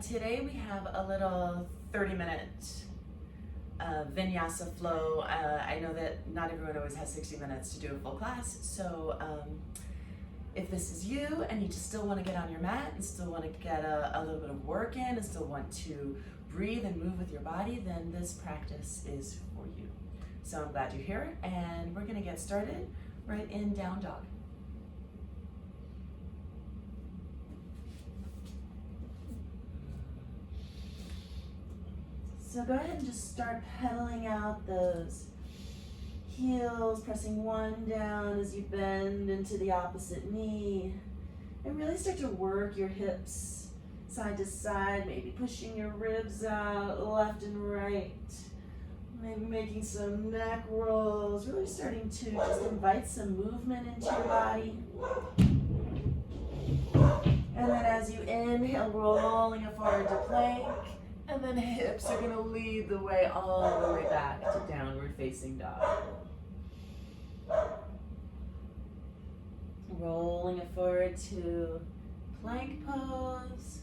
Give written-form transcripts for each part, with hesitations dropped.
Today we have a little 30-minute Vinyasa flow. I know that not everyone always has 60 minutes to do a full class, so if this is you and you just still want to get on your mat and still want to get a little bit of work in and still want to breathe and move with your body, then this practice is for you. So I'm glad you're here, and we're going to get started right in down dog. So go ahead and just start pedaling out those heels, pressing one down as you bend into the opposite knee. And really start to work your hips side to side, maybe pushing your ribs out left and right. Maybe making some neck rolls, really starting to just invite some movement into your body. And then as you inhale, rolling it forward to plank. And then hips are gonna lead the way all the way back to downward facing dog. Rolling it forward to plank pose.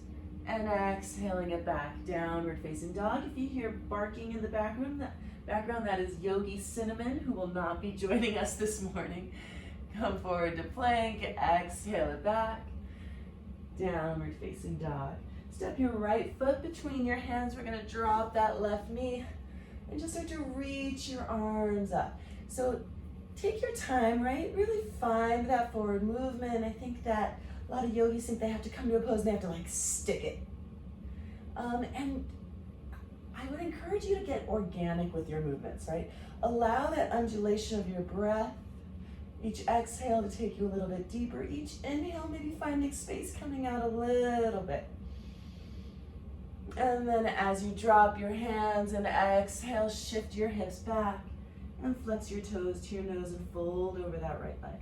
And exhaling it back, downward facing dog. If you hear barking in the background, that is Yogi Cinnamon, who will not be joining us this morning. Come forward to plank, exhale it back, downward facing dog. Step your right foot between your hands. We're gonna drop that left knee and just start to reach your arms up. So take your time, right? Really find that forward movement. I think that a lot of yogis think they have to come to a pose and they have to like stick it. And I would encourage you to get organic with your movements, right? Allow that undulation of your breath. Each exhale to take you a little bit deeper. Each inhale, maybe finding space coming out a little bit. And then as you drop your hands and exhale, shift your hips back and flex your toes to your nose and fold over that right leg.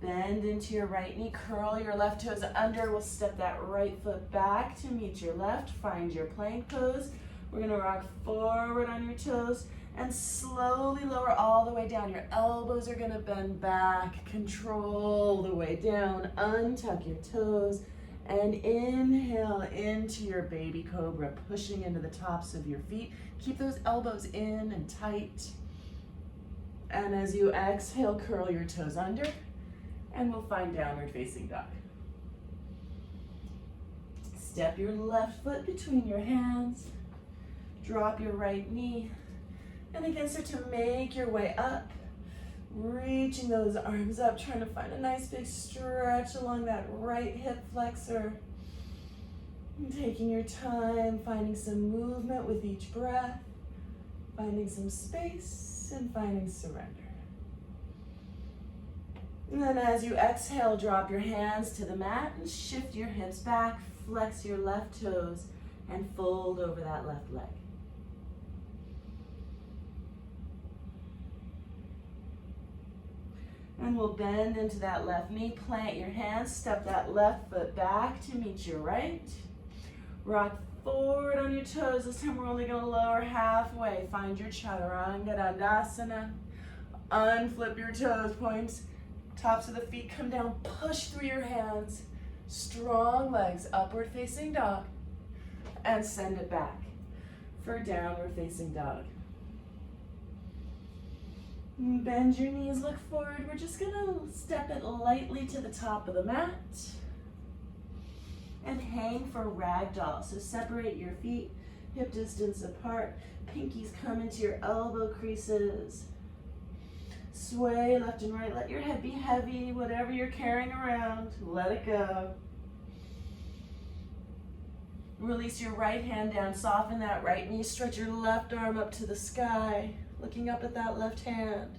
Bend into your right knee, curl your left toes under. We'll step that right foot back to meet your left. Find your plank pose. We're gonna rock forward on your toes and slowly lower all the way down. Your elbows are gonna bend back. Control the way down. Untuck your toes and inhale into your baby cobra, pushing into the tops of your feet. Keep those elbows in and tight. And as you exhale, curl your toes under. And we'll find downward facing dog. Step your left foot between your hands. Drop your right knee. And again, start to make your way up. Reaching those arms up, trying to find a nice big stretch along that right hip flexor. And taking your time, finding some movement with each breath. Finding some space and finding surrender. And then as you exhale, drop your hands to the mat and shift your hips back, flex your left toes, and fold over that left leg. And we'll bend into that left knee, plant your hands, step that left foot back to meet your right. Rock forward on your toes. This time we're only gonna lower halfway. Find your Chaturanga, Tadasana. Unflip your toes, points. Tops of the feet come down, push through your hands. Strong legs, upward facing dog. And send it back for downward facing dog. Bend your knees, look forward. We're just gonna step it lightly to the top of the mat. And hang for ragdoll. So separate your feet, hip distance apart. Pinkies come into your elbow creases. Sway left and right. Let your head be heavy. Whatever you're carrying around, let it go. Release your right hand down. Soften that right knee. Stretch your left arm up to the sky, looking up at that left hand.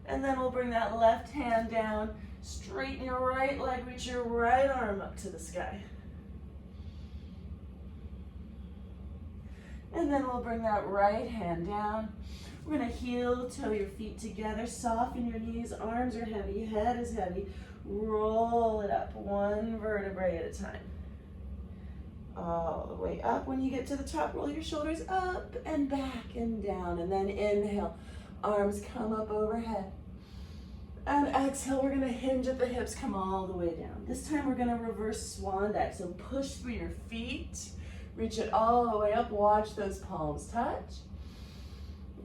And then we'll bring that left hand down. Straighten your right leg. Reach your right arm up to the sky. And then we'll bring that right hand down. We're gonna heel toe your feet together, soften your knees, arms are heavy, head is heavy. Roll it up, one vertebrae at a time. All the way up. When you get to the top, roll your shoulders up and back and down. And then inhale, arms come up overhead. And exhale, we're gonna hinge at the hips, come all the way down. This time we're gonna reverse swan dive. So push through your feet, reach it all the way up, watch those palms touch.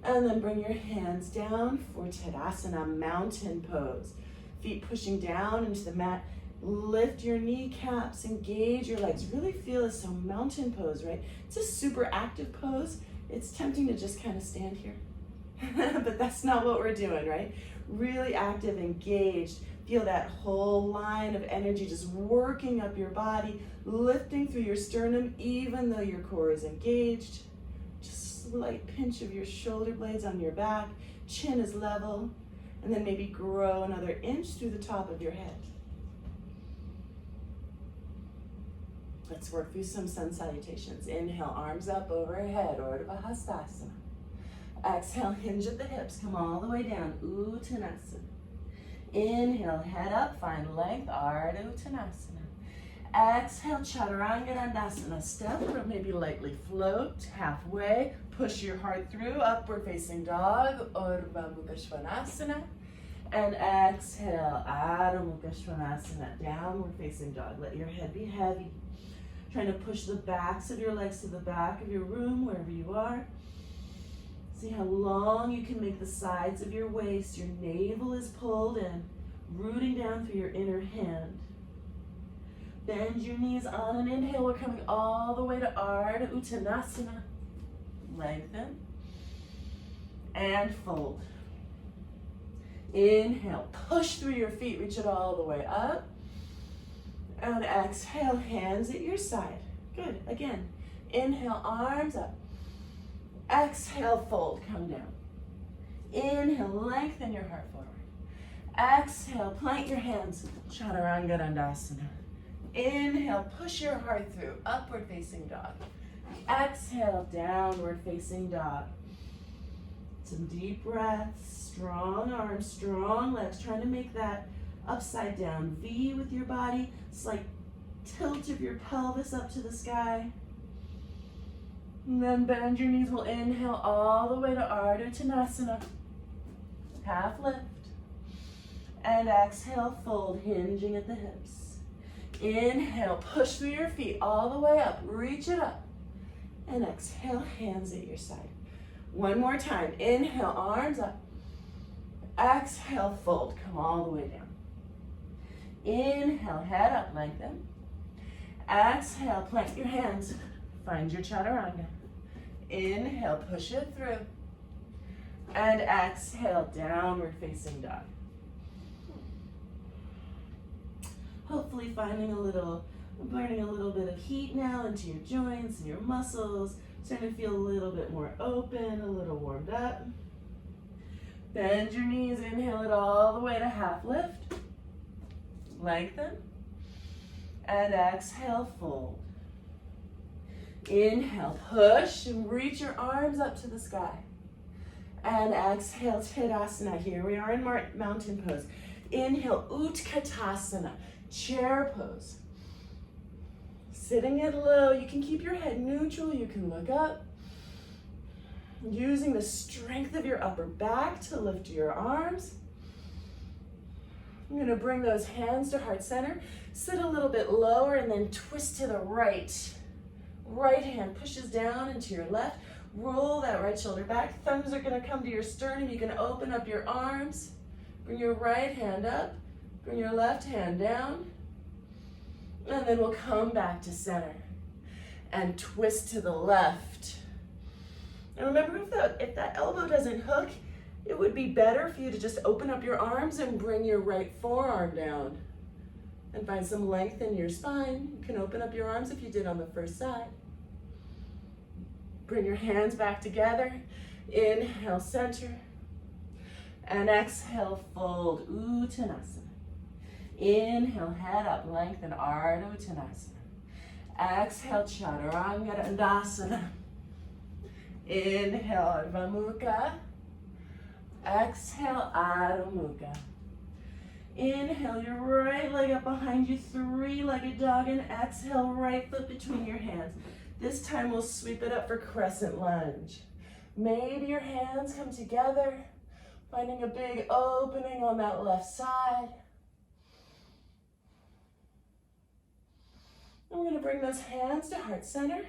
And then bring your hands down for Tadasana, mountain pose. Feet pushing down into the mat. Lift your kneecaps, engage your legs. Really feel this mountain pose, right? It's a super active pose. It's tempting to just kind of stand here. But that's not what we're doing, right? Really active, engaged. Feel that whole line of energy just working up your body, lifting through your sternum even though your core is engaged. Just a slight pinch of your shoulder blades on your back. Chin is level. And then maybe grow another inch through the top of your head. Let's work through some sun salutations. Inhale, arms up overhead, Ardha Uttanasana. Exhale, hinge at the hips, come all the way down, Uttanasana. Inhale, head up, find length, Ardha Uttanasana. Exhale, Chaturanga, step, or maybe lightly float, halfway. Push your heart through, upward facing dog, Ardha Uttanasana. And exhale, Ardha Uttanasana, downward facing dog. Let your head be heavy. Trying to push the backs of your legs to the back of your room, wherever you are. See how long you can make the sides of your waist. Your navel is pulled in, rooting down through your inner hand. Bend your knees on an inhale. We're coming all the way to Ardha Uttanasana. Lengthen. And fold. Inhale, push through your feet, reach it all the way up. And exhale, hands at your side. Good, again. Inhale, arms up. Exhale, fold, come down. Inhale, lengthen your heart forward. Exhale, plant your hands, Chaturanga Dandasana. Inhale, push your heart through, upward facing dog. Exhale, downward facing dog. Some deep breaths, strong arms, strong legs, trying to make that upside down V with your body. Slight tilt of your pelvis up to the sky. And then bend your knees. We'll inhale all the way to Ardha Uttanasana. Half lift. And exhale, fold, hinging at the hips. Inhale, push through your feet all the way up. Reach it up. And exhale, hands at your side. One more time. Inhale, arms up. Exhale, fold. Come all the way down. Inhale, head up, lengthen. Exhale, plant your hands. Find your Chaturanga. Inhale, push it through. And exhale, downward facing dog. Hopefully burning a little bit of heat now into your joints and your muscles. Starting to feel a little bit more open, a little warmed up. Bend your knees, inhale it all the way to half lift. Lengthen. And exhale, fold. Inhale, push and reach your arms up to the sky. And exhale, Tadasana. Here we are in mountain pose. Inhale, Utkatasana, chair pose. Sitting it low, you can keep your head neutral, you can look up. Using the strength of your upper back to lift your arms. I'm gonna bring those hands to heart center. Sit a little bit lower and then twist to the right. Right hand pushes down into your left. Roll that right shoulder back. Thumbs are gonna come to your sternum. You can open up your arms. Bring your right hand up. Bring your left hand down. And then we'll come back to center. And twist to the left. And remember, if that elbow doesn't hook, it would be better for you to just open up your arms and bring your right forearm down. And find some length in your spine. You can open up your arms if you did on the first side. Bring your hands back together. Inhale, center. And exhale, fold, Uttanasana. Inhale, head up, lengthen, Ardha Uttanasana. Exhale, Chaturanga Dandasana. Inhale, Ardha Mukha. Exhale, Adho Mukha. Inhale, your right leg up behind you, three-legged dog, and exhale, right foot between your hands. This time we'll sweep it up for Crescent Lunge. Maybe your hands come together. Finding a big opening on that left side. And we're going to bring those hands to heart center.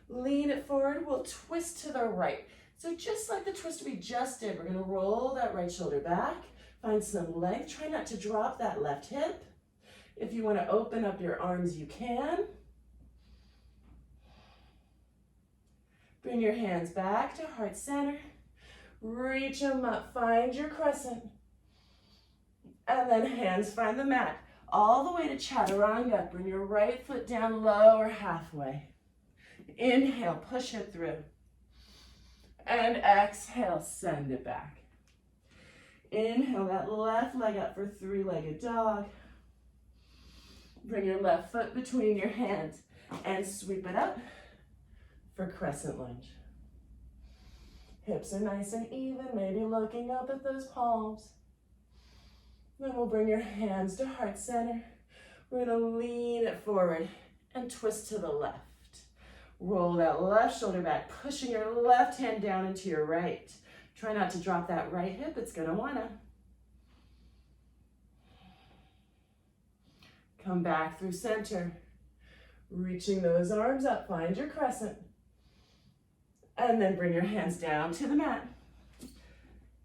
Lean it forward. We'll twist to the right. So just like the twist we just did, we're going to roll that right shoulder back. Find some length. Try not to drop that left hip. If you want to open up your arms, you can. Bring your hands back to heart center. Reach them up. Find your crescent. And then hands find the mat. All the way to Chaturanga. Bring your right foot down lower halfway. Inhale, push it through. And exhale, send it back. Inhale that left leg up for three-legged dog. Bring your left foot between your hands and sweep it up for crescent lunge. Hips are nice and even, maybe looking up at those palms. Then we'll bring your hands to heart center. We're gonna lean it forward and twist to the left. Roll that left shoulder back, pushing your left hand down into your right. Try not to drop that right hip, it's gonna wanna. Come back through center. Reaching those arms up, find your crescent. And then bring your hands down to the mat.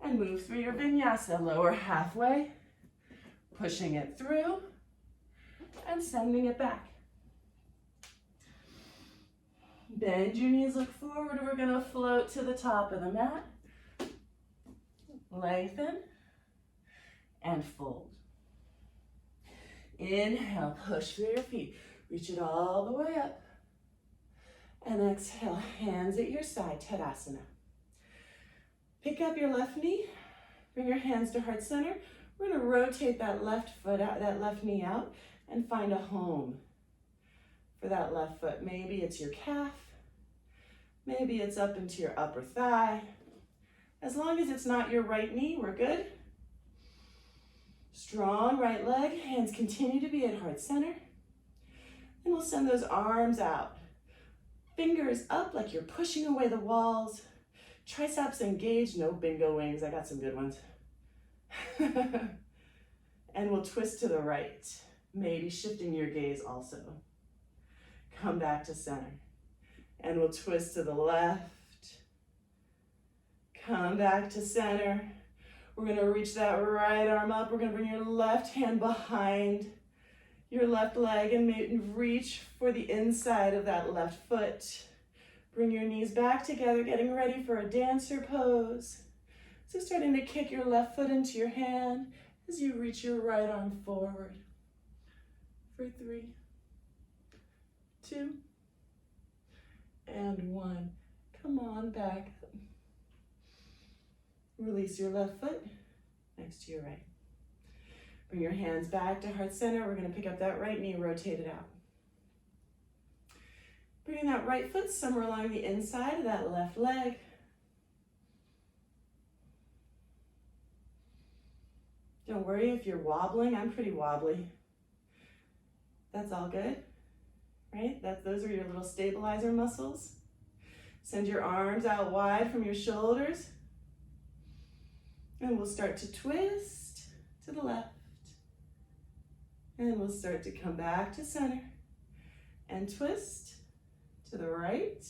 And move through your vinyasa, lower halfway. Pushing it through and sending it back. Bend your knees, look forward. We're gonna float to the top of the mat. Lengthen and fold. Inhale, push through your feet. Reach it all the way up. And exhale, hands at your side, Tadasana. Pick up your left knee. Bring your hands to heart center. We're gonna rotate that left foot out, that left knee out, and find a home for that left foot. Maybe it's your calf. Maybe it's up into your upper thigh. As long as it's not your right knee, we're good. Strong right leg, hands continue to be at heart center. And we'll send those arms out. Fingers up like you're pushing away the walls. Triceps engaged, no bingo wings, I got some good ones. And we'll twist to the right, maybe shifting your gaze also. Come back to center. And we'll twist to the left. Come back to center. We're gonna reach that right arm up. We're gonna bring your left hand behind your left leg and reach for the inside of that left foot. Bring your knees back together, getting ready for a dancer pose. So starting to kick your left foot into your hand as you reach your right arm forward. For 3, 2, and 1. Come on back. Release your left foot next to your right. Bring your hands back to heart center. We're gonna pick up that right knee, rotate it out. Bringing that right foot somewhere along the inside of that left leg. Don't worry if you're wobbling. I'm pretty wobbly. That's all good, right? Those are your little stabilizer muscles. Send your arms out wide from your shoulders. And we'll start to twist to the left. And we'll start to come back to center. And twist to the right.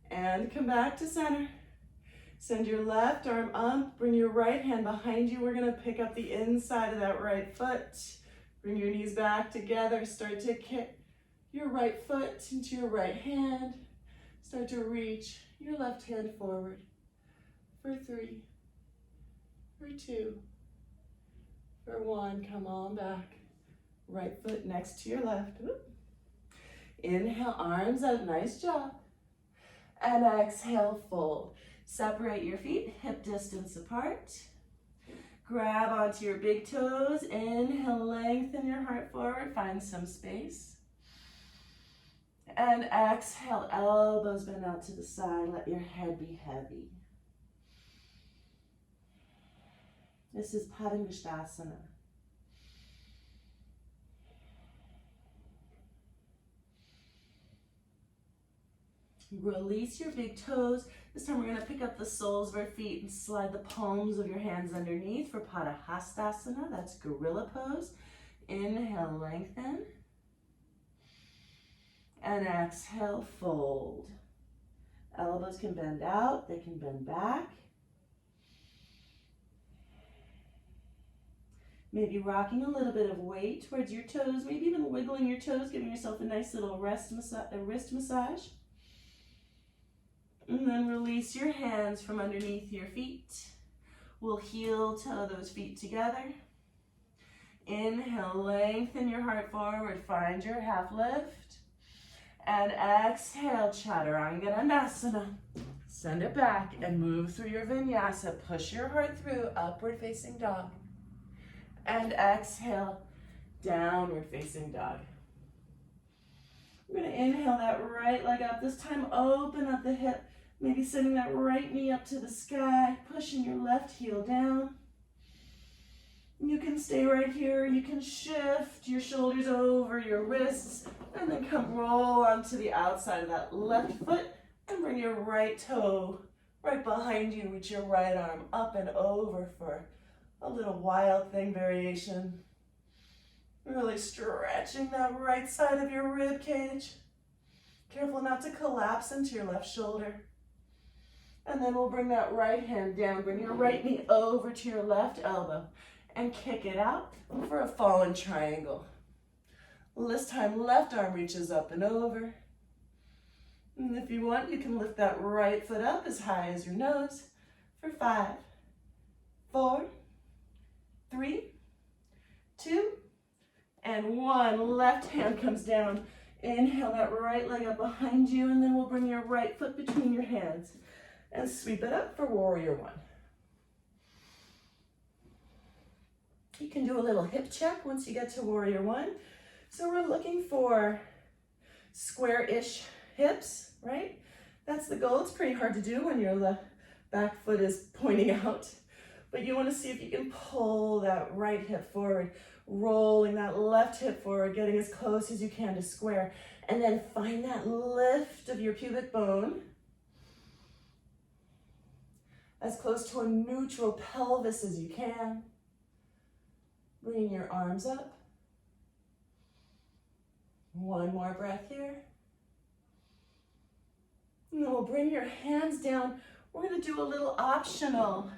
And come back to center. Send your left arm up. Bring your right hand behind you. We're going to pick up the inside of that right foot. Bring your knees back together. Start to kick your right foot into your right hand. Start to reach your left hand forward. For 3, for 2, for 1. Come on back. Right foot next to your left. Whoop. Inhale, arms up. Nice job. And exhale, fold. Separate your feet, hip distance apart. Grab onto your big toes. Inhale, lengthen your heart forward. Find some space. And exhale, elbows bend out to the side. Let your head be heavy. This is Bujangasana. Release your big toes. This time we're going to pick up the soles of our feet and slide the palms of your hands underneath for Handstand. That's gorilla pose. Inhale, lengthen. And exhale, fold. Elbows can bend out, they can bend back. Maybe rocking a little bit of weight towards your toes, maybe even wiggling your toes, giving yourself a nice little wrist massage. And then release your hands from underneath your feet. We'll heel toe those feet together. Inhale, lengthen your heart forward, find your half lift. And exhale, Chaturanga. Send it back and move through your Vinyasa. Push your heart through, upward facing dog. And exhale, downward facing dog. We're going to inhale that right leg up. This time, open up the hip. Maybe sending that right knee up to the sky, pushing your left heel down. You can stay right here. You can shift your shoulders over your wrists and then come roll onto the outside of that left foot and bring your right toe right behind you with your right arm up and over for a little wild thing variation. Really stretching that right side of your rib cage. Careful not to collapse into your left shoulder. And then we'll bring that right hand down. Bring your right knee over to your left elbow and kick it out for a fallen triangle. This time, left arm reaches up and over. And if you want, you can lift that right foot up as high as your nose for 5, 4, 3, 2, and 1. Left hand comes down. Inhale that right leg up behind you, and then we'll bring your right foot between your hands and sweep it up for Warrior One. You can do a little hip check once you get to Warrior One. So we're looking for square-ish hips, right? That's the goal. It's pretty hard to do when your back foot is pointing out. But you want to see if you can pull that right hip forward, rolling that left hip forward, getting as close as you can to square. And then find that lift of your pubic bone. As close to a neutral pelvis as you can. Bringing your arms up. One more breath here. And then we'll bring your hands down. We're going to do a little optional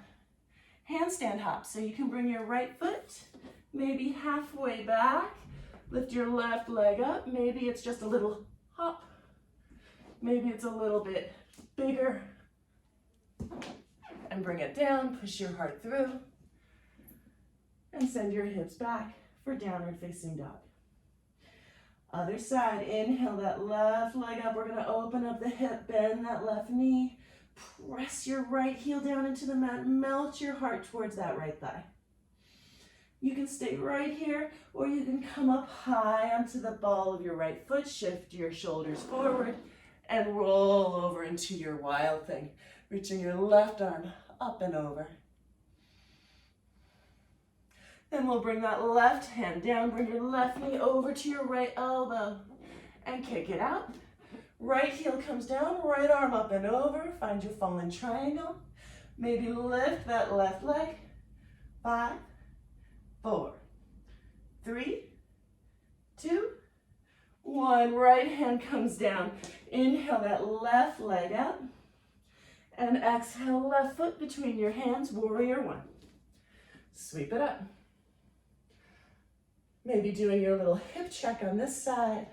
handstand hop. So you can bring your right foot maybe halfway back. Lift your left leg up. Maybe it's just a little hop. Maybe it's a little bit bigger. And bring it down. Push your heart through. And send your hips back for downward facing dog. Other side, inhale that left leg up. We're going to open up the hip, bend that left knee. Press your right heel down into the mat. Melt your heart towards that right thigh. You can stay right here, or you can come up high onto the ball of your right foot. Shift your shoulders forward and roll over into your wild thing. Reaching your left arm up and over. Then we'll bring that left hand down, bring your left knee over to your right elbow and kick it out. Right heel comes down, right arm up and over. Find your fallen triangle. Maybe lift that left leg. 5, 4, 3, 2, 1. Right hand comes down. Inhale that left leg up. And exhale, left foot between your hands, Warrior One. Sweep it up. Maybe doing your little hip check on this side.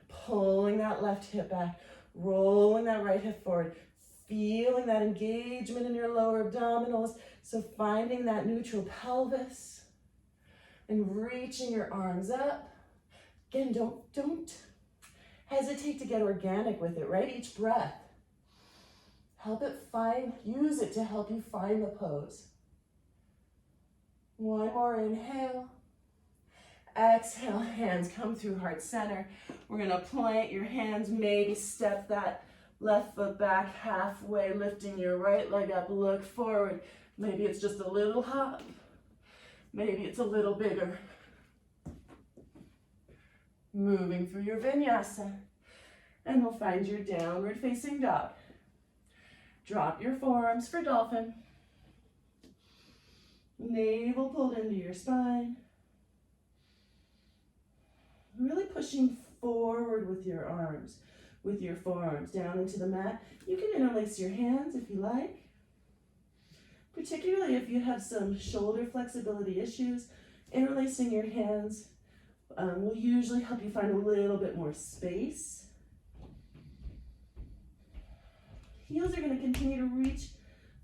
Pulling that left hip back, rolling that right hip forward, feeling that engagement in your lower abdominals. So finding that neutral pelvis and reaching your arms up. Again, don't hesitate to get organic with it, right? Each breath. Use it to help you find the pose. One more inhale. Exhale, hands come through heart center. We're going to plant your hands, maybe step that left foot back halfway, lifting your right leg up, look forward. Maybe it's just a little hop. Maybe it's a little bigger. Moving through your Vinyasa. And we'll find your downward facing dog. Drop your forearms for Dolphin. Navel pulled into your spine. Really pushing forward with your arms, with your forearms down into the mat. You can interlace your hands if you like. Particularly if you have some shoulder flexibility issues, interlacing your hands will usually help you find a little bit more space. Heels are going to continue to reach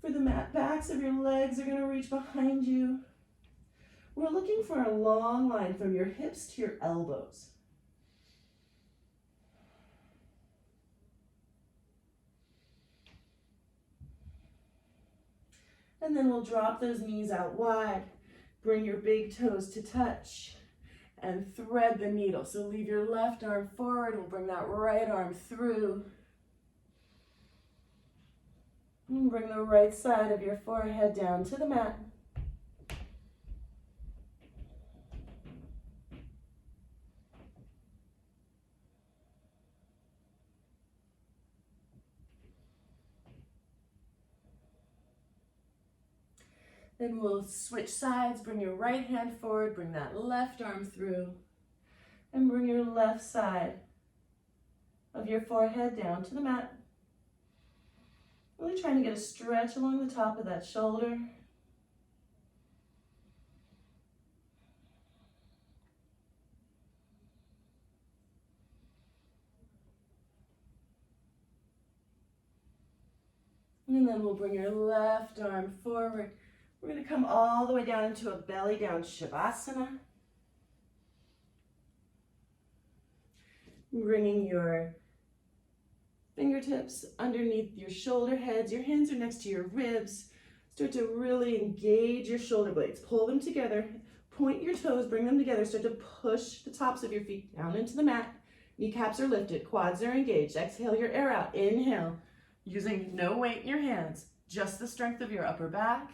for the mat. Backs of your legs are going to reach behind you. We're looking for a long line from your hips to your elbows. And then we'll drop those knees out wide. Bring your big toes to touch and thread the needle. So leave your left arm forward. We'll bring that right arm through. And bring the right side of your forehead down to the mat. Then we'll switch sides. Bring your right hand forward. Bring that left arm through. And bring your left side of your forehead down to the mat. Really trying to get a stretch along the top of that shoulder. And then we'll bring your left arm forward. We're going to come all the way down into a belly down Shavasana. Bringing your fingertips underneath your shoulder heads. Your hands are next to your ribs. Start to really engage your shoulder blades. Pull them together. Point your toes, bring them together. Start to push the tops of your feet down into the mat. Kneecaps are lifted, quads are engaged. Exhale your air out. Inhale, using no weight in your hands, just the strength of your upper back.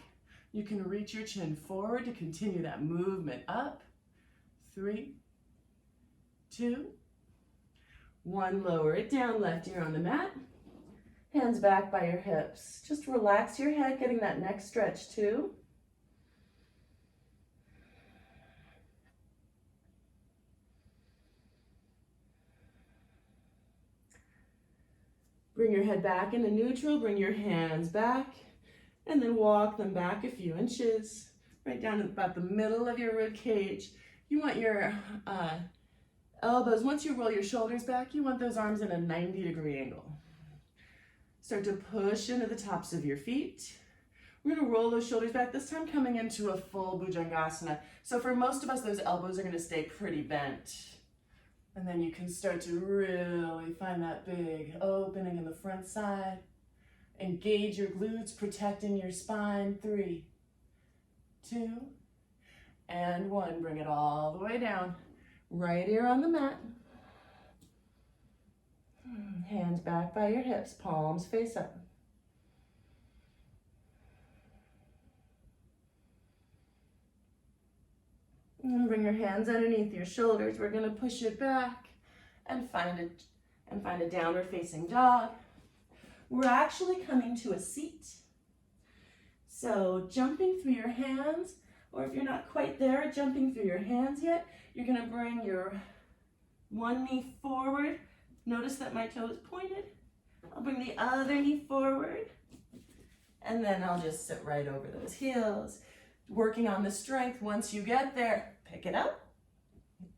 You can reach your chin forward to continue that movement up. 3, 2, 1. Lower it down, left ear on the mat. Hands back by your hips. Just relax your head, getting that neck stretch too. Bring your head back into neutral, bring your hands back, and then walk them back a few inches, right down to about the middle of your rib cage. You want your elbows, once you roll your shoulders back, you want those arms in a 90-degree angle. Start to push into the tops of your feet. We're gonna roll those shoulders back, this time coming into a full Bujangasana. So for most of us, those elbows are gonna stay pretty bent. And then you can start to really find that big opening in the front side. Engage your glutes, protecting your spine. 3, 2, and 1. Bring it all the way down. Right ear on the mat. Hands back by your hips, palms face up. And bring your hands underneath your shoulders. We're gonna push it back and find a downward facing dog. We're actually coming to a seat. So jumping through your hands, or if you're not quite there, jumping through your hands yet, you're gonna bring your one knee forward. Notice that my toe is pointed. I'll bring the other knee forward, and then I'll just sit right over those heels. Working on the strength. Once you get there, pick it up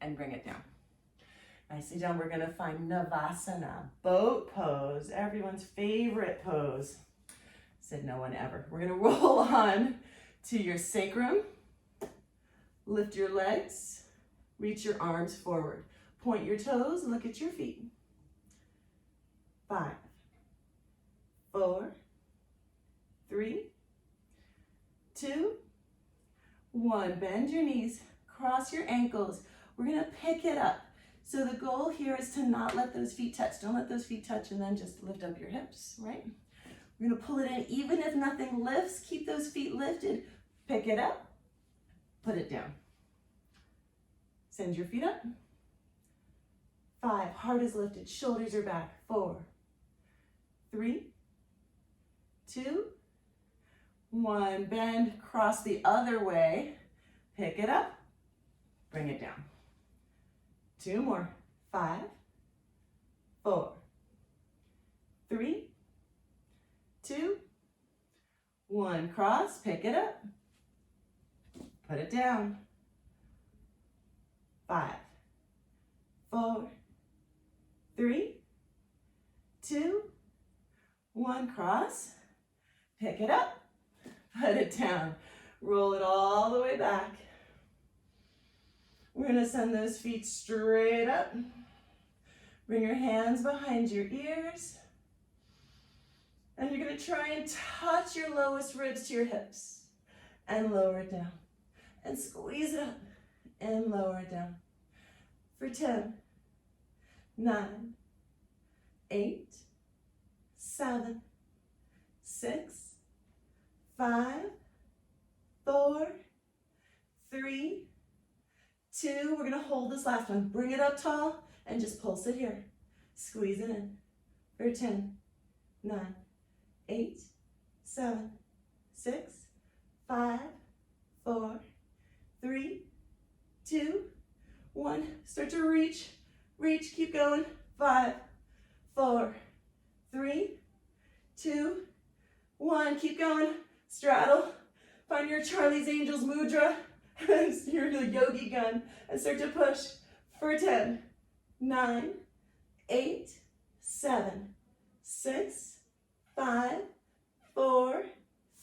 and bring it down. Nicely done. We're gonna find Navasana, boat pose, everyone's favorite pose. Said no one ever. We're gonna roll on to your sacrum. Lift your legs, reach your arms forward. Point your toes, look at your feet. 5, 4, 3, 2, 1. Bend your knees, cross your ankles. We're gonna pick it up. So the goal here is to not let those feet touch. Don't let those feet touch, and then just lift up your hips, right? We're gonna pull it in. Even if nothing lifts, keep those feet lifted. Pick it up, put it down. Send your feet up. 5, heart is lifted, shoulders are back. 4, 3, 2, 1. Bend, cross the other way. Pick it up, bring it down. 2 more. 5, 4, 3, 2, 1. Cross, pick it up, put it down. 5, 4, 3, 2, 1. Cross, pick it up, put it down. Roll it all the way back. We're going to send those feet straight up. Bring your hands behind your ears. And you're going to try and touch your lowest ribs to your hips. And lower it down. And squeeze it up. And lower it down. For 10, 9, 8, 7, 6, 5, 4, 3, 2. We're going to hold this last one. Bring it up tall and just pulse it here. Squeeze it in. For 10, 9, 8, 7, 6, 5, 4, 3, 2, 1. Start to reach. Reach. Keep going. 5, 4, 3, 2, 1. Keep going. Straddle. Find your Charlie's Angels mudra. Your yogi gun. And start to push. For 10, 9, 8, 7, 6, 5, 4,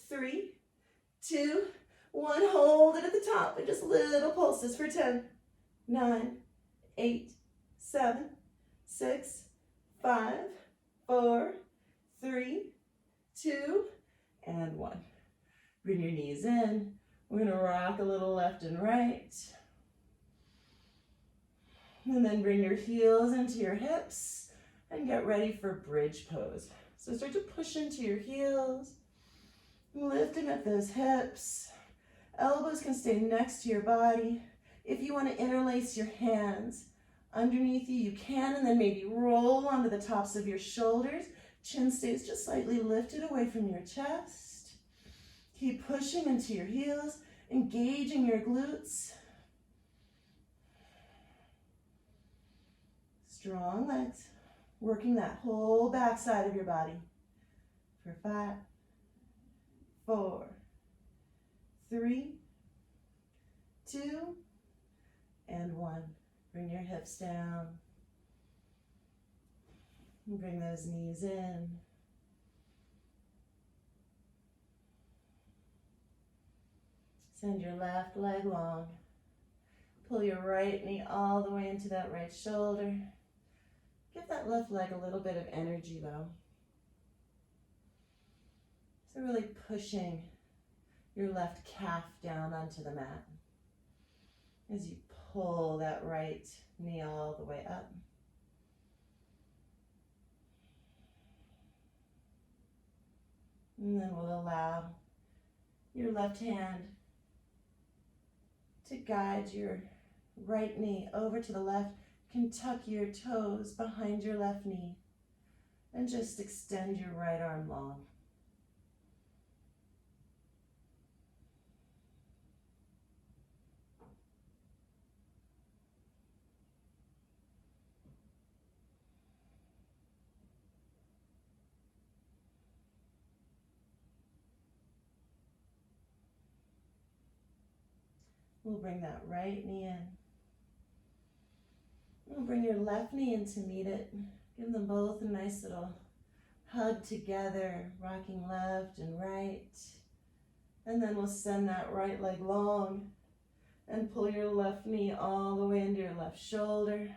3, 2, 1. Hold it at the top and just little pulses for 10, 9, 8, 7, 6, 5, 4, 3, 2, and 1. Bring your knees in. We're going to rock a little left and right. And then bring your heels into your hips and get ready for bridge pose. So start to push into your heels, lifting up those hips. Elbows can stay next to your body. If you want to interlace your hands underneath you, you can, and then maybe roll onto the tops of your shoulders. Chin stays just slightly lifted away from your chest. Keep pushing into your heels, engaging your glutes. Strong legs, working that whole back side of your body. For 5, 4, 3, 2, and 1. Bring your hips down. And bring those knees in. Send your left leg long. Pull your right knee all the way into that right shoulder. Give that left leg a little bit of energy though. So really pushing your left calf down onto the mat as you pull that right knee all the way up. And then we'll allow your left hand to guide your right knee over to the left. You can tuck your toes behind your left knee and just extend your right arm long. We'll bring that right knee in. We'll bring your left knee in to meet it. Give them both a nice little hug together, rocking left and right. And then we'll send that right leg long and pull your left knee all the way into your left shoulder.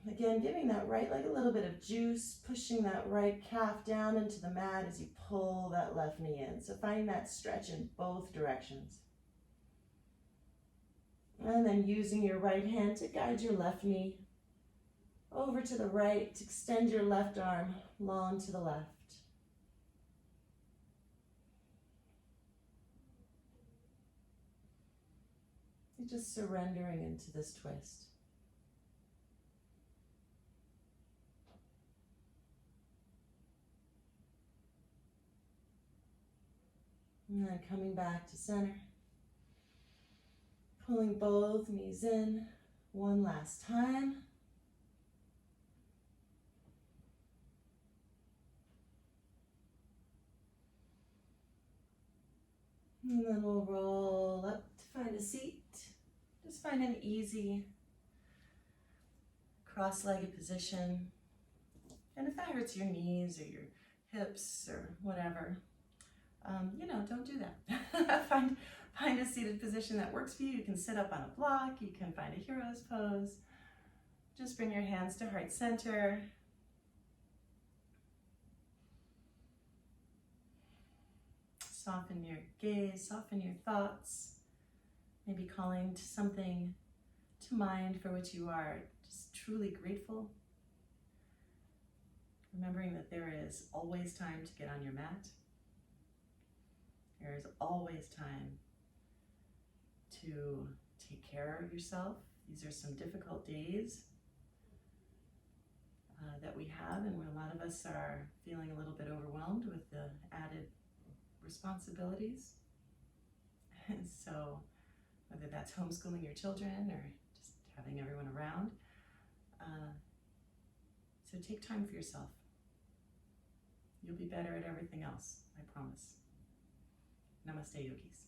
Again, giving that right leg a little bit of juice, pushing that right calf down into the mat as you pull that left knee in. So finding that stretch in both directions. And then using your right hand to guide your left knee over to the right, to extend your left arm long to the left. You're just surrendering into this twist. And then coming back to center. Pulling both knees in one last time. And then we'll roll up to find a seat. Just find an easy cross-legged position. And if that hurts your knees or your hips or whatever, don't do that. Find a seated position that works for you. You can sit up on a block. You can find a hero's pose. Just bring your hands to heart center. Soften your gaze, soften your thoughts. Maybe calling to something to mind for which you are just truly grateful. Remembering that there is always time to get on your mat. There is always time to take care of yourself. These are some difficult days that we have, and where a lot of us are feeling a little bit overwhelmed with the added responsibilities. And so whether that's homeschooling your children or just having everyone around, so take time for yourself. You'll be better at everything else, I promise. Namaste, yogis.